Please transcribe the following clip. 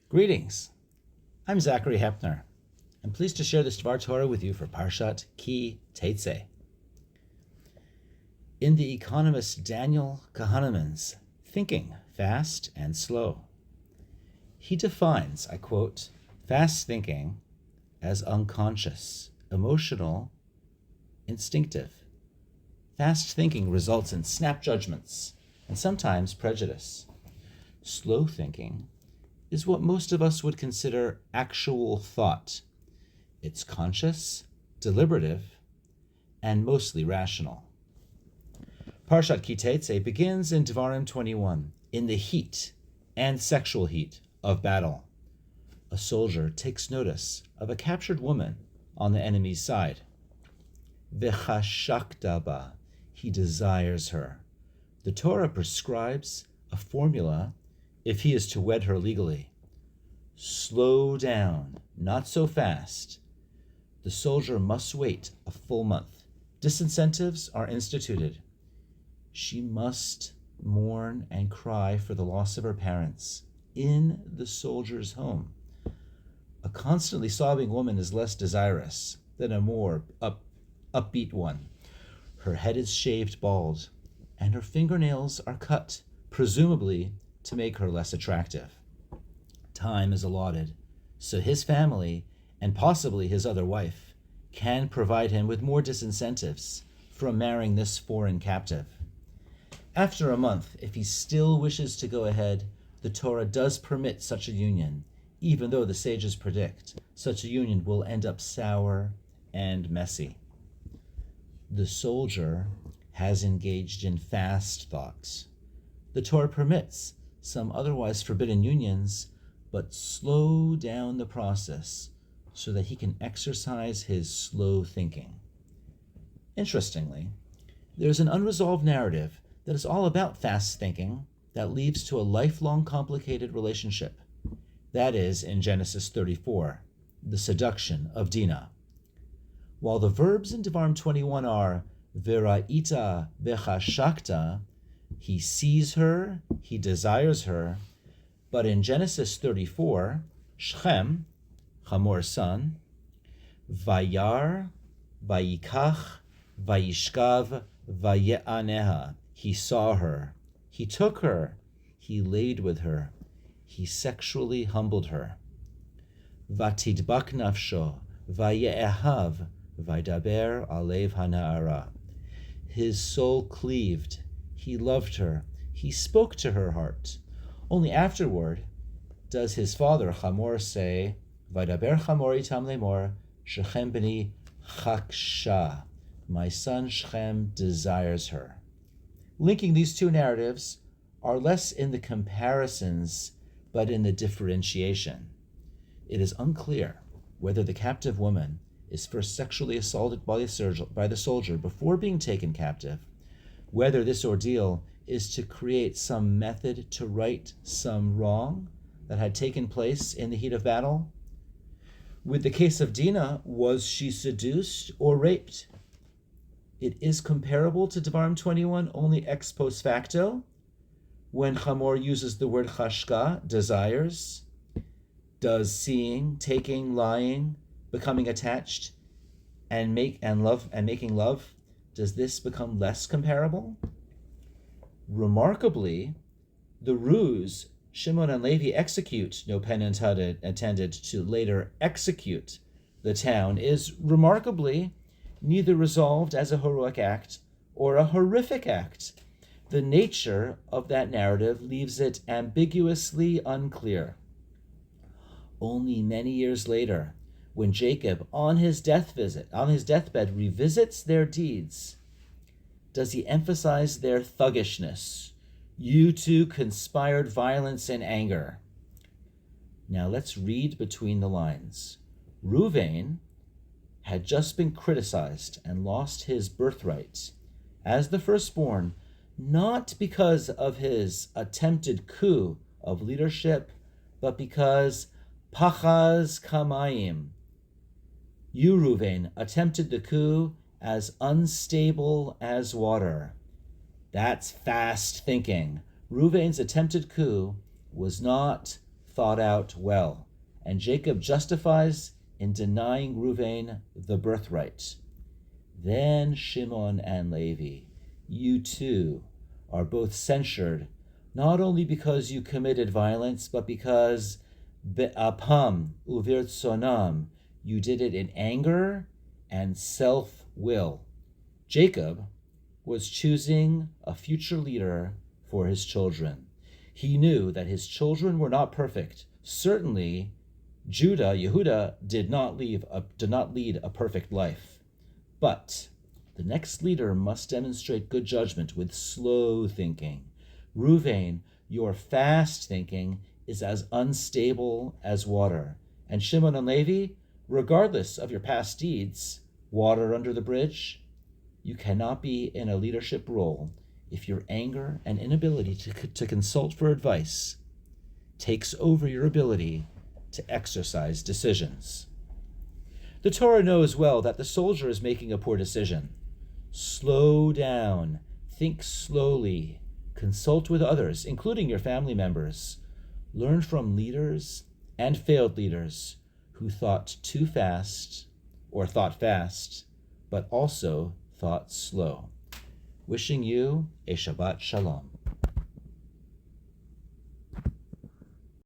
Greetings. I'm Zachary Hepner. I'm pleased to share this Dvar Torah with you for Parashat Ki Teitzei. In the Economist Daniel Kahaneman's Thinking Fast and Slow, he defines, I quote, fast thinking as unconscious, emotional, instinctive. Fast thinking results in snap judgments and sometimes prejudice. Slow thinking is what most of us would consider actual thought. It's conscious, deliberative, and mostly rational. Parashat Ki Teitzei begins in Devarim 21, in the heat and sexual heat of battle. A soldier takes notice of a captured woman on the enemy's side. V'chashakta ba, he desires her. The Torah prescribes a formula if he is to wed her legally. Slow down, not so fast. The soldier must wait a full month. Disincentives are instituted. She must mourn and cry for the loss of her parents in the soldier's home. A constantly sobbing woman is less desirous than a more upbeat one. Her head is shaved bald, and her fingernails are cut, presumably to make her less attractive. Time is allotted, so his family, and possibly his other wife, can provide him with more disincentives from marrying this foreign captive. After a month, if he still wishes to go ahead, the Torah does permit such a union, even though the sages predict such a union will end up sour and messy. The soldier has engaged in fast thought. The Torah permits some otherwise forbidden unions, but slow down the process so that he can exercise his slow thinking. Interestingly, there's an unresolved narrative that is all about fast thinking that leads to a lifelong complicated relationship. That is in Genesis 34, the seduction of Dinah. While the verbs in Devarim 21 are Vera'ita v'chashakta, he sees her, he desires her, but in Genesis 34, Shechem, Hamor's son, Vayar, Vayikach, Vayishkav, Vaye'aneha, he saw her, he took her, he laid with her, he sexually humbled her. Vatidbak nafsho, Vaye'ehav, Vaydaber alev hana'ara. His soul cleaved, he loved her, he spoke to her heart. Only afterward does his father Hamor say, Vaydaber Hamor itam lemor, Shechem b'ni chaksha. My son Shechem desires her. Linking these two narratives are less in the comparisons, but in the differentiation. It is unclear whether the captive woman is first sexually assaulted by the soldier before being taken captive, whether this ordeal is to create some method to right some wrong that had taken place in the heat of battle. With the case of Dinah, was she seduced or raped? It is comparable to Devarim 21 only ex post facto, when Hamor uses the word chashka, desires. Does seeing, taking, lying, becoming attached, and making love, does this become less comparable? Remarkably, the ruse Shimon and Levi execute, no pun intended, to later execute the town, is remarkably neither resolved as a heroic act or a horrific act. The nature of that narrative leaves it ambiguously unclear. Only many years later, when Jacob, on his deathbed, revisits their deeds, does he emphasize their thuggishness. You two conspired violence and anger. Now let's read between the lines. Reuven had just been criticized and lost his birthright as the firstborn, not because of his attempted coup of leadership, but because Pachaz Kamayim. You, Reuven, attempted the coup as unstable as water. That's fast thinking. Reuven's attempted coup was not thought out well, and Jacob justifies in denying Reuven the birthright. Then Shimon and Levi, you too, are both censured, not only because you committed violence, but because be'apam uvirtzonam, you did it in anger and self-will. Jacob was choosing a future leader for his children. He knew that his children were not perfect. Certainly, Yehuda, did not lead a perfect life. But the next leader must demonstrate good judgment with slow thinking. Reuven, your fast thinking is as unstable as water. And Shimon and Levi, regardless of your past deeds, water under the bridge, you cannot be in a leadership role if your anger and inability to consult for advice takes over your ability to exercise decisions. The Torah knows well that the soldier is making a poor decision. Slow down, think slowly, consult with others, including your family members. Learn from leaders and failed leaders who thought too fast or thought fast, but also thought slow. Wishing you a Shabbat Shalom.